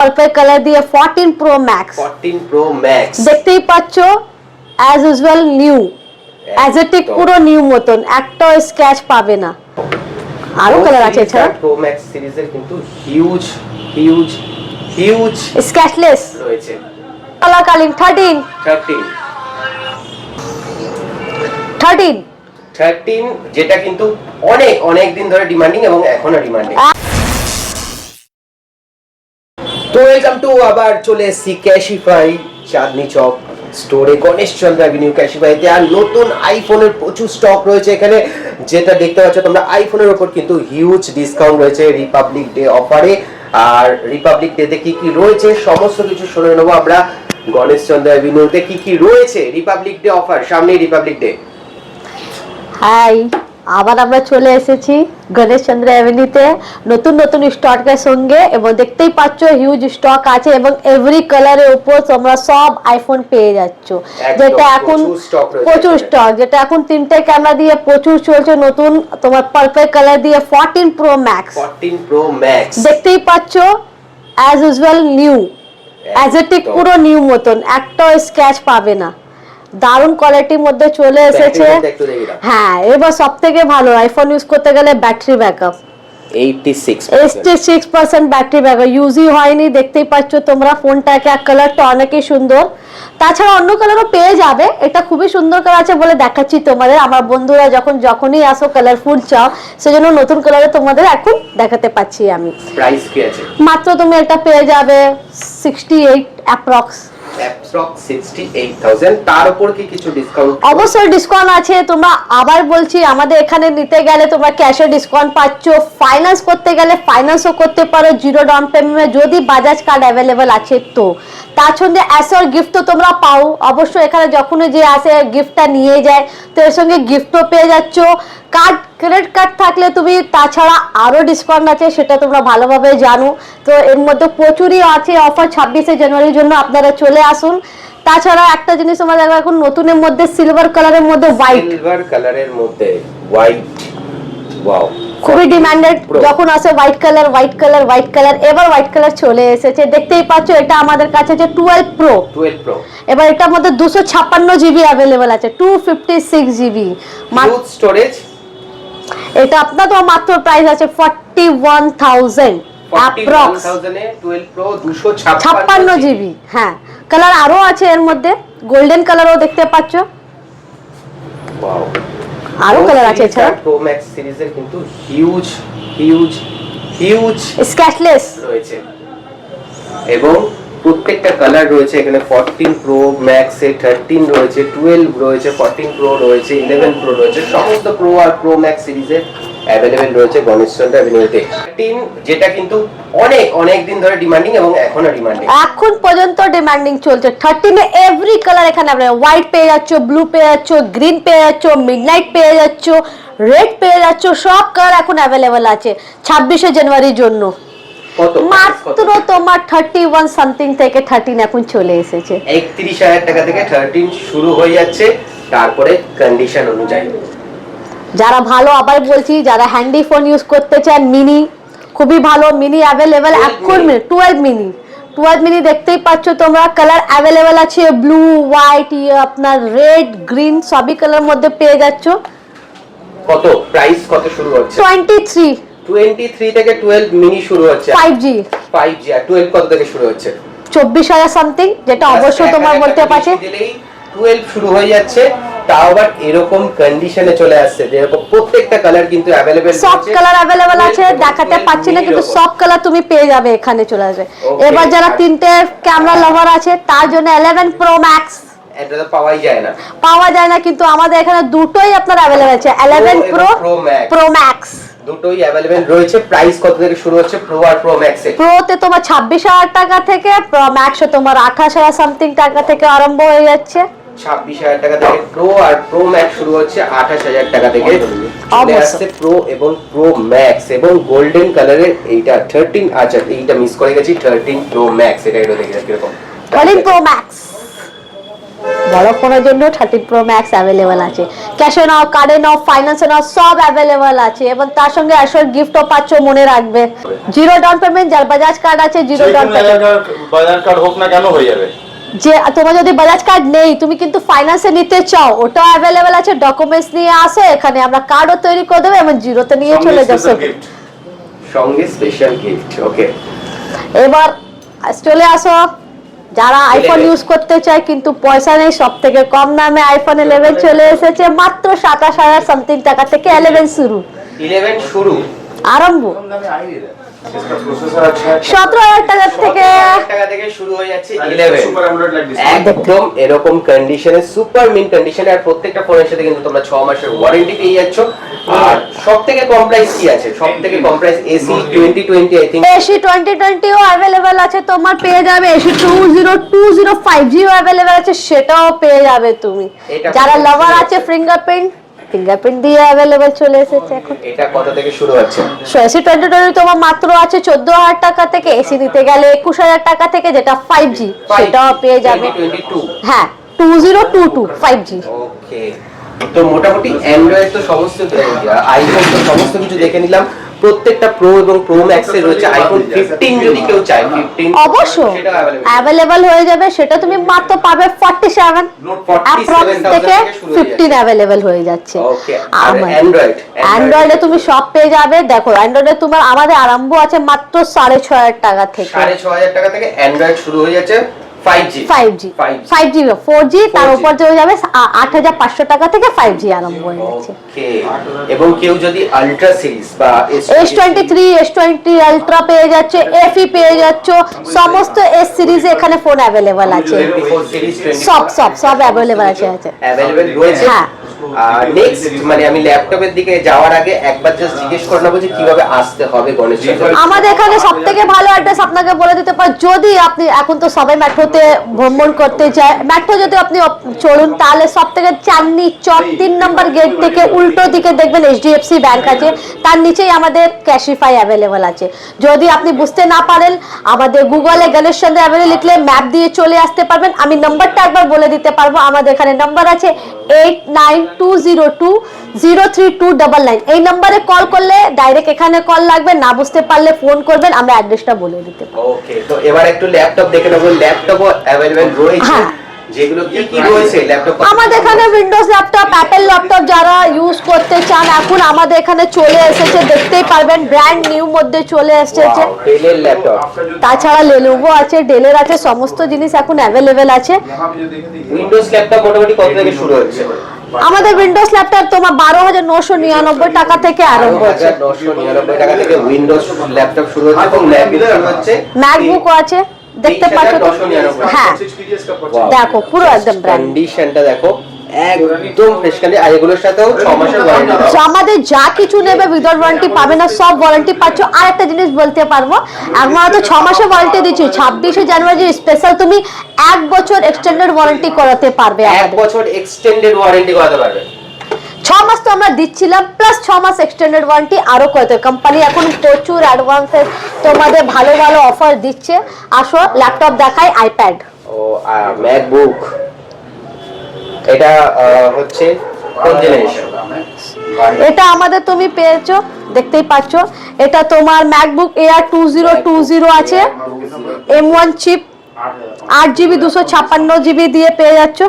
Purple colour দিয়ে 14 pro max. 14 pro max দেখতেই পাচ্ছো অ্যাজ ইউজুয়াল নিউ, অ্যাজেটিক পুরো নিউ মতন, একটাও স্ক্র্যাচ পাবে না। আরো কালার আছে এছাড়া প্রো ম্যাক্স সিরিজের কিন্তু হিউজ হিউজ হিউজ স্ক্র্যাচলেস রয়েছে। কালার কালিং 13 যেটা কিন্তু অনেক অনেক দিন ধরে ডিমান্ডিং এবং এখনো ডিমান্ডিং। তো ওয়েলকাম টু আবার চলে এসেছি ক্যাশিফাই চাঁদনি চক স্টোরে, গণেশচন্দ্র অ্যাভিনিউ ক্যাশিফাইতে। আর নতুন আইফোনের প্রচুর স্টক রয়েছে এখানে, যেটা দেখতে পাচ্ছ তোমরা। আইফোনের উপর কিন্তু হিউজ ডিসকাউন্ট রয়েছে রিপাবলিক ডে অফারে। আর রিপাবলিক ডেতে কি কি রয়েছে সমস্ত কিছু শুনে নেবো আমরা গণেশচন্দ্র অ্যাভিনিউতে। কি কি রয়েছে রিপাবলিক ডে অফার, সামনেই রিপাবলিক ডে। হাই, আবার আমরা চলে এসেছি গণেশচন্দ্র অ্যাভিনিউতে নতুন নতুন স্টকের সঙ্গে, এবং দেখতেই পাচ্ছ হিউজ স্টক আছে এবং এভরি কালারের উপর তোমরা সব আইফোন পেয়ে যাচ্ছ। যেটা এখন প্রচুর স্টক, যেটা এখন 3টে ক্যামেরা দিয়ে প্রচুর চলছে। নতুন তোমার পার্পল কালার দিয়ে 14 প্রো ম্যাক্স। দেখতেই পাচ্ছ অ্যাজ ইউজুয়াল নিউ, অ্যাজেটিক পুরো নিউ মতন, একটাও স্ক্র্যাচ পাবে না। দারুণ কোয়ালিটির মধ্যে চলে এসেছে। হ্যাঁ, এবার সব থেকে ভালো আইফোন ইউজ করতে গেলে ব্যাটারি ব্যাকআপ 86% ব্যাটারি ব্যাকআপ, ইউজই হয়নি। দেখতেই পাচ্ছ তোমরা ফোনটাকে, কালারটা অনেকই সুন্দর। তাছাড়া অন্য কালারও পেয়ে যাবে, এটা খুবই সুন্দর কালার আছে বলে দেখাচ্ছি তোমাদের। আমার বন্ধুরা যখনই আসো কালারফুল চাও, সেজন্য নতুন কালারে তোমাদের এখন দেখাতে পাচ্ছি আমি। প্রাইস কি আছে? মাত্র তুমি এটা পেয়ে যাবে 68 অ্যাপ্রক্স 68,000। তার উপর কি কিছু ডিসকাউন্ট? অবশ্যই ডিসকাউন্ট আছে। তোমরা আবার বলছি, আমাদের এখানে নিতে গেলে তোমরা ক্যাশে ডিসকাউন্ট পাচ্ছ, ফাইন্যান্স করতে গেলে ফাইন্যান্সও করতে পারো জিরো ডাউন পেমেন্টে, যদি বাজাজ কার্ড অ্যাভেলেবেল আছে তো। তার সঙ্গে অ্যাসর গিফট তো তোমরা পাও অবশ্যই। এখানে যখনই যে আসে গিফটটা নিয়ে যায়, তো এর সঙ্গে গিফটও পেয়ে যাচ্ছ। কার্ড, ক্রেডিট কার্ড থাকলে তুমি তাছাড়া আরও ডিসকাউন্ট আছে, সেটা তোমরা ভালোভাবে জানো। তো এর মধ্যে প্রচুরই আছে অফার 26শে জানুয়ারির জন্য, আপনারা চলে আসুন। তাছাড়া একটা জিনিস তোমরা দেখো, এখন নতুনের মধ্যে সিলভার কালারের মধ্যে হোয়াইট, ওয়াও, খুবই ডিমান্ডেড যখন আসে হোয়াইট কালার। এবার হোয়াইট কালার চলে এসেছে, দেখতেই পাচ্ছ। এটা আমাদের কাছে আছে 12 প্রো। এবার এটার মধ্যে 256 জিবি অ্যাভেলেবেল আছে, 256 জিবি স্টোরেজ। এটা আপনার তো মাত্র প্রাইস আছে 41,000 অ্যাপ্রক্স। 12 pro 256 GB. হ্যাঁ, কালার আরো আছে এর মধ্যে, গোল্ডেন কালারও দেখতে পাচ্ছ। ওয়াও, আরো কালার আছে এছাড়া। প্রো ম্যাক্স সিরিজের কিন্তু হিউজ হিউজ হিউজ স্ক্র্যাচলেস রয়েছে এবং প্রত্যেকটা কালার রয়েছে এখানে। 14 প্রো ম্যাক্স এ 13 রয়েছে, 12 রয়েছে, 14 প্রো রয়েছে, 11 প্রো রয়েছে। সমস্ত প্রো আর প্রো ম্যাক্স সিরিজের অ্যাভেলেবেল রয়েছে গণেশচন্দ্র অ্যাভিনিউতে। 13 যেটা কিন্তু অনেক অনেক দিন ধরে ডিমান্ডিং এবং এখনো ডিমান্ডিং, এখন পর্যন্ত ডিমান্ডিং চলছে। 13 এ এভরি কালার এখানে আপনারা হোয়াইট পেয়ে যাচ্ছ, ব্লু পেয়ে যাচ্ছ, গ্রিন পেয়ে যাচ্ছ, মিডনাইট পেয়ে যাচ্ছ, রেড পেয়ে যাচ্ছ। সব কালার এখন অ্যাভেলেবেল আছে 26শে জানুয়ারির জন্য। মাত্র তোমার 31 সামথিং থেকে 13 এখন চলে এসেছে। 31,000 টাকা থেকে 13 শুরু হয়ে যাচ্ছে, তারপরে কন্ডিশন অনুযায়ী। যারা ভালো, আবার বলছি, যারা হ্যান্ডি ফোন ইউজ করতে চান, মিনি খুবই ভালো, মিনি অ্যাভেলেবেল এখন। 12 মিনি দেখতেই পাচ্ছ তোমরা, কালার অ্যাভেলেবেল আছে, ব্লু, হোয়াইট, আপনার রেড, গ্রিন, সবই কালার মধ্যে পেয়ে যাচ্ছ। কত প্রাইস, কত শুরু হচ্ছে? 23 থেকে 12 মিনি শুরু হচ্ছে। 5G আর 12 কত থেকে শুরু হচ্ছে? 24,000 সামথিং, যেটা অবশ্যই তোমার বলতে পারছে। 12 শুরু হয়ে যাচ্ছে, তাও আবার এরকম কন্ডিশনে চলে আসছে যে এরকম প্রত্যেকটা কালার কিন্তু अवेलेबल আছে। সব কালার अवेलेबल আছে, দেখাতে পাচ্ছি না কিন্তু সব কালার তুমি পেয়ে যাবে, এখানে চলে আসবে। এবার যারা 3টে ক্যামেরা লাভার আছে তার জন্য 11 প্রো ম্যাক্স, এটা তো পাওয়া যায় না, কিন্তু আমাদের এখানে দুটোই আপনার अवेलेबल আছে, 11 প্রো ম্যাক্স দুটোই अवेलेबल রয়েছে। প্রাইস কত থেকে শুরু হচ্ছে প্রো আর প্রো ম্যাক্স এ? প্রো তে তোমার 26,000 টাকা থেকে, প্রো ম্যাক্স এ তোমার 28,000 সামথিং টাকা থেকে আরম্ভ হয়ে যাচ্ছে। 26,000 টাকা থেকে প্রো আর প্রো ম্যাক্স শুরু হচ্ছে 28,000 টাকা থেকে। চলে আসছে প্রো এবং প্রো ম্যাক্স এবং গোল্ডেন কালারের এইটা 13। আচ্ছা, এইটা মিস করে গেছি, 13 প্রো ম্যাক্স। এটা দেখি কিরকম 13 প্রো ম্যাক্স। বড় ফোনের জন্য 13 প্রো ম্যাক্স অ্যাভেলেবেল আছে, ক্যাশে নাও, কার্ডে নাও, ফাইন্যান্সে নাও, সব অ্যাভেলেবেল আছে। এবং তার সঙ্গে অ্যাশোর গিফটও পাচ্ছ, মনে রাখবে। জিরো ডাউন পেমেন্ট, যার বাজাজ কার্ড আছে zero down payment, Bajaj card হোক না কেন হয়ে যাবে। যে তোমার যদি বাজাজ কার্ড নেই, তুমি কিন্তু ফাইন্যান্সে নিতে চাও, ওটাও অ্যাভেলেবেল আছে। ডকুমেন্টস নিয়ে আসো এখানে, আমরা কার্ডও তৈরি করে দেবো এবং জিরোতে নিয়ে চলে যাও। সঙ্গে স্পেশাল গিফট। ওকে, এবার চলে আসো যারা আইফোন ইউজ করতে চায় কিন্তু পয়সা নেই, সব থেকে কম দামে আইফোন 11 চলে এসেছে মাত্র 27,000 সামথিং টাকা থেকে 11 শুরু। 11 শুরু, আরম্ভ 17,000 টাকা থেকে শুরু হয়ে যাচ্ছে 11। একদম এরকম কন্ডিশনে, সুপার মিন কন্ডিশনে, আর প্রত্যেকটা ফোনের সাথে কিন্তু তোমরা 6 মাসের ওয়ারেন্টি পেয়ে যাচ্ছ। আর সবথেকে কম প্রাইস কি আছে? সবথেকে কম price AC 2020 I think. AC 2020 ও अवेलेबल আছে, তোমার পেয়ে যাবে। এসি 2020 5G ও अवेलेबल আছে, সেটাও পেয়ে যাবে তুমি। যারা লাভার আছে ফিঙ্গারপ্রিন্ট দিয়ে अवेलेबल চলে এসেছে এখন। এটা কত থেকে শুরু হচ্ছে? এসি 2020 তোমার মাত্র আছে 14,000 টাকা থেকে, এসি নিতে গেলে 21,000 টাকা থেকে, যেটা 5G সেটাও পেয়ে যাবে। 2022 হ্যাঁ 2022 5G। ওকে, তো মোটামুটি অ্যান্ড্রয়েড তো সমস্ত, আইফোন তো সমস্ত কিছু দেখে নিলাম। প্রত্যেকটা প্রো এবং প্রো ম্যাক্স এর রয়েছে। আইফোন 15 যদি কেউ চায় 15 অবশ্যই अवेलेबल হয়ে যাবে, সেটা তুমি মাত্র পাবে 47 অ্যাপ্রক্স থেকে 15 अवेलेबल হয়ে যাচ্ছে। ওকে, আর অ্যান্ড্রয়েডে তুমি সব পেয়ে যাবে। দেখো অ্যান্ড্রয়েডে তোমার আমাদের আরম্ভ আছে মাত্র 6,500 টাকা থেকে। 6,500 টাকা থেকে অ্যান্ড্রয়েড শুরু হয়ে যাচ্ছে। 5G 4G তার উপর চলে যাবে 8,500 টাকা থেকে 5G আরম্ভ হয়ে যাচ্ছে। ওকে, এবং কেউ যদি আলট্রা সিরিজ বা S23 S20 আলট্রা পেয়ে যাচ্ছে, FE পেয়ে যাচ্ছ, সমস্ত S সিরিজে এখানে ফোন अवेलेबल আছে। 24 সিরিজ সব अवेलेबल আছে। अवेलेबल রয়েছে। হ্যাঁ, নেক্সট মানে আমি ল্যাপটপের দিকে যাওয়ার আগে একবার জাস্ট জিজ্ঞেস করে নেবো যে কিভাবে আসতে হবে গণেশ চন্দ্র। আমাদের এখানে সবথেকে ভালো অ্যাড্রেস আপনাকে বলে দিতে পারি। যদি আপনি এখন তো সবাই মেট্রোতে ভ্রমণ করতে চায়, মেট্রো যদি আপনি চলুন তাহলে সবথেকে চাঁদনি চক 3 নম্বর গেট থেকে উল্টো দিকে দেখবেন HDFC ব্যাংক আছে, তার নিচেই আমাদের ক্যাশিফাই अवेलेबल আছে। যদি আপনি বুঝতে না পারেন, আমাদের গুগলে গণেশ চন্দ্র অ্যাভিনিউ লিখলে ম্যাপ দিয়ে চলে আসতে পারবেন। আমি নাম্বারটা একবার বলে দিতে পারবো। আমাদের এখানে নাম্বার আছে 8920203299। এই নম্বরে কল করলে ডাইরেক্ট এখানে কল লাগবে, না বুঝতে পারলে ফোন করবেন, আমরা অ্যাড্রেসটা বলে দিতে পারবো। ওকে, তো এবার একটু ল্যাপটপ দেখে নেবো। ল্যাপটপও अवेलेबल রয়েছে। যেগুলো কি রয়েছে ল্যাপটপ? আমাদের এখানে উইন্ডোজ ল্যাপটপ, অ্যাপল ল্যাপটপ যারা ইউজ করতে চান এখন আমাদের এখানে চলে এসেছে, দেখতেই পারবেন ব্র্যান্ড নিউ মধ্যে চলে এসেছে। ডেলের ল্যাপটপ, তাছাড়া লেনোভো আছে, ডেলের আছে, সমস্ত জিনিস এখন अवेलेबल আছে। উইন্ডোজ ল্যাপটপ মোটামুটি কত থেকে শুরু হচ্ছে? আমাদের উইন্ডোজ ল্যাপটপ তোমার 12,999 টাকা থেকে আরম্ভ হচ্ছে। 12,999 টাকা থেকে উইন্ডোজ ল্যাপটপ শুরু হচ্ছে এবং ম্যাকবুক শুরু হচ্ছে। ম্যাকবুকও আছে, দেখতে পাচ্ছ তো। হ্যাঁ দেখো পুরো একদম ব্র্যান্ড কন্ডিশনটা দেখো, একদম ফ্রেশ কন্ডিশন। আর এগুলোর সাথেও 6 মাসের ওয়ারেন্টি আছে। আমাদের যা কিছু নেবে উইদাউট ওয়ারেন্টি পাবে না, সব ওয়ারেন্টি পাচ্ছ। আর একটা জিনিস বলতে পারবো, আমরা তো 6 মাসের ওয়ারেন্টি দিচ্ছি। 26শে জানুয়ারি স্পেশাল তুমি 1 বছর এক্সটেন্ডেড ওয়ারেন্টি করাতে পারবে। 1 বছর এক্সটেন্ডেড ওয়ারেন্টি করাতে পারবে। 6 মাস তো আমরা দিচ্ছিলাম, প্লাস 6 মাস এক্সটেন্ডেড ওয়ারেন্টি আরো কত। কোম্পানি এখন প্রচুর অ্যাডভান্সে তোমাদের ভালো ভালো অফার দিচ্ছে। আসো ল্যাপটপ দেখাই, আইপ্যাড ও ম্যাকবুক। এটা হচ্ছে কোন জেনারেশন? এটা আমাদের তুমি পেয়েছো, দেখতেই পাচ্ছ। এটা তোমার ম্যাকবুক এয়ার 2020 আছে, M1 চিপ, 8GB 256GB দিয়ে পেয়ে যাচ্ছ।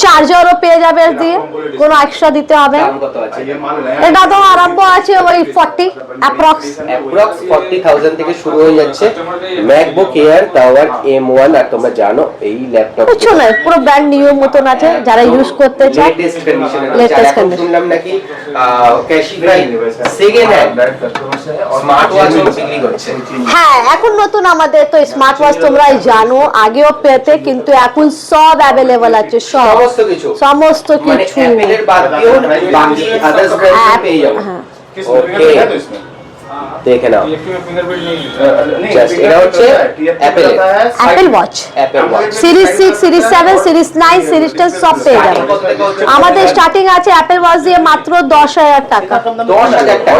চার্জারও পেয়ে যাবে দিয়ে, কোনো এক্সট্রা দিতে হবে। এটা তো আরম্ভ আছে ওই 40 অ্যাপ্রক্স 40,000 থেকে শুরু হয়ে যাচ্ছে ম্যাকবুক এয়ার টাওয়ার M1। আর তোমরা জানো এই ল্যাপটপ কিছু নয়, পুরো ব্র্যান্ড নিউ মতন আছে, যারা ইউজ করতে চায়। Latest condition. শুনলাম নাকি ক্যাশিফাই সেকেন্ড হ্যান্ড স্মার্ট ওয়াচ বিক্রি করছে। হ্যাঁ এখন নতুন আমাদের তো স্মার্ট ওয়াচ তোমরা জানো, আগেও পেতে, কিন্তু এখন সব अवेलेबल আছে। সমস্ত কিছু মানে অ্যাপলের বাদ দিয়েও বাকি আদার্স ব্র্যান্ড পেয়ে যাবে। ওকে, দেখে নাও জাস্ট এটা হচ্ছে Apple watch series 6, series 7, series 9, series 10 সব পেয়ে যাবে। আমাদের স্টার্টিং আছে অ্যাপল ওয়াচ দিয়ে মাত্র 10,000 টাকা। 10,000 টাকা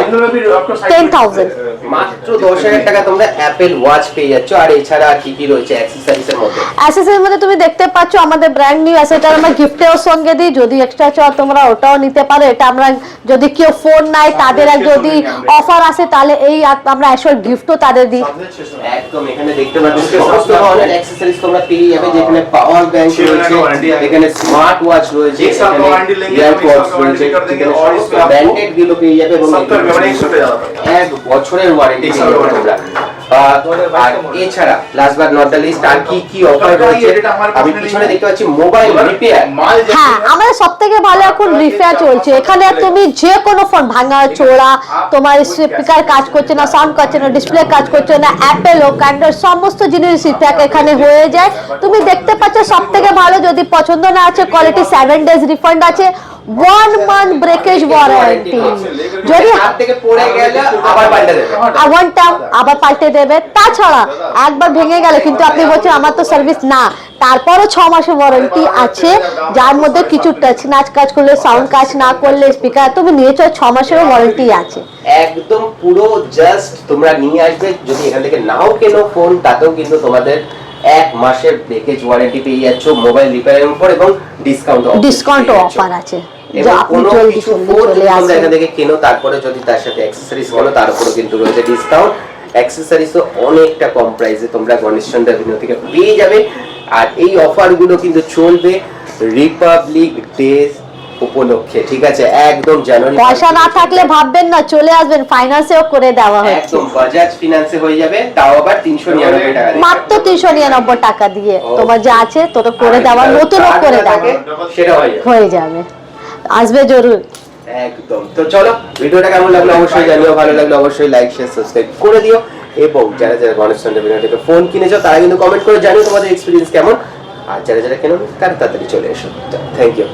10,000। মাত্র 10,000 টাকা তোমরা অ্যাপেল ওয়াচ পেয়ে যাচ্ছ। আর এছাড়া আর কি কি রয়েছে অ্যাক্সেসরিজ এর মধ্যে? অ্যাসেসরির মধ্যে তুমি দেখতে পাচ্ছ আমাদের ব্র্যান্ড নিউ আছে, এটা আমরা গিফটেও সঙ্গে দিই, যদি এক্সট্রা চাও তোমরা ওটাও নিতে পারো। এটা আমরা যদি কেউ ফোন নাই তাদের আর যদি অফার আসে তাহলে এই আমরা অ্যাসোর গিফটও তাদের দিই। একদম এখানে দেখতে পাচ্ছ সমস্ত ধরনের অ্যাক্সেসরিজ তোমরা পেয়ে যাবে, যেখানে পাওয়ার ব্যাংক রয়েছে, এখানে স্মার্ট ওয়াচ রয়েছে, এখানে ইয়ারপডস রয়েছে, এখানে সমস্ত ব্র্যান্ডেড গুলো পেয়ে যাবে এবং 1 বছরের ওয়ারেন্টি পেয়ে যাবে তোমরা। আর এছাড়া last but not the least আর কি কি অফার রয়েছে? আমি পিছনে দেখতে পাচ্ছি মোবাইল রিপেয়ার। হ্যাঁ, আমাদের সবথেকে ভালো এখন রিপেয়ার চলছে। এখানে তুমি যে কোনো ফোন ভাঙা চোরা, তোমার স্পিকার কাজ করছে না, সাউন্ড করছে না, ডিসপ্লে কাজ করছে না, অ্যাপেল হোক অ্যান্ড্রয়েড সমস্ত জিনিস রিপেয়ার এখানে হয়ে যায়। তুমি দেখতে পাচ্ছ সবথেকে ভালো, যদি পছন্দ না আছে কোয়ালিটি 7 days রিফান্ড আছে, 1 month ব্রেকেজ ওয়ারেন্টি। যদি হাত থেকে পড়ে গেলে আবার পাল্টে দেবে, ওয়ান টাইম আবার পাল্টে দেবে। তাছাড়া একবার ভেঙে গেলে কিন্তু আপনি বলছেন আমার তো সার্ভিস না, তারপরও 6 মাসের ওয়ারেন্টি আছে, যার মধ্যে কিছু টাচ নাচ কাজ করলে, সাউন্ড কাজ না করলে, স্পিকার তুমি নিয়েছো 6 মাসের ওয়ারেন্টি আছে। একদম পুরো জাস্ট তোমরা নিয়ে আসবে। যদি এখান থেকে নাও কেনো ফোন, তাতেও কিন্তু তোমাদের 1 মাসের ব্রেকেজ ওয়ারেন্টি পেয়ে যাচ্ছ মোবাইল রিপেয়ারের উপর, এবং ডিসকাউন্ট অফার আছে। এবং আপনি কোনো জলদি কিছু জলদি ফোন চলে তোমরা আসুন। এখান থেকে কেনো, তারপরে যদি তার সাথে অ্যাক্সেসরিজ কেনো, তার উপরে কিন্তু রয়েছে ডিসকাউন্ট। অ্যাক্সেসরিজও অনেকটা কম প্রাইসে তোমরা গণেশচন্দ্র অ্যাভিনিউ থেকে পেয়ে যাবে। আর এই অফারগুলো কিন্তু চলবে রিপাবলিক ডে উপলক্ষে, ঠিক আছে? একদম জানুয়ারি। পয়সা না থাকলে ভাববেন না, চলে আসবেন, ফাইন্যান্সেও করে দেওয়া হচ্ছে, একদম বাজাজ ফিনান্সে হয়ে যাবে, তাও আবার 399 টাকা দিয়ে। মাত্র 399 টাকা দিয়ে তোমার যা আছে তোটা করে দেওয়া, নতুনও করে দেওয়া সেটা হয়ে যাবে। আসবে জরুর। একদম। তো চলো, ভিডিওটা কেমন লাগলো অবশ্যই জানিও, ভালো লাগলো অবশ্যই লাইক শেয়ার সাবস্ক্রাইব করে দিও, এবং যারা যারা গণেশচন্দ্র অ্যাভিনিউ থেকে ফোন কিনেছো তারা কিন্তু কমেন্ট করে জানিও তোমাদের এক্সপিরিয়েন্স কেমন। আর যারা যারা কেন তারা তাড়াতাড়ি চলে এসো। Thank you.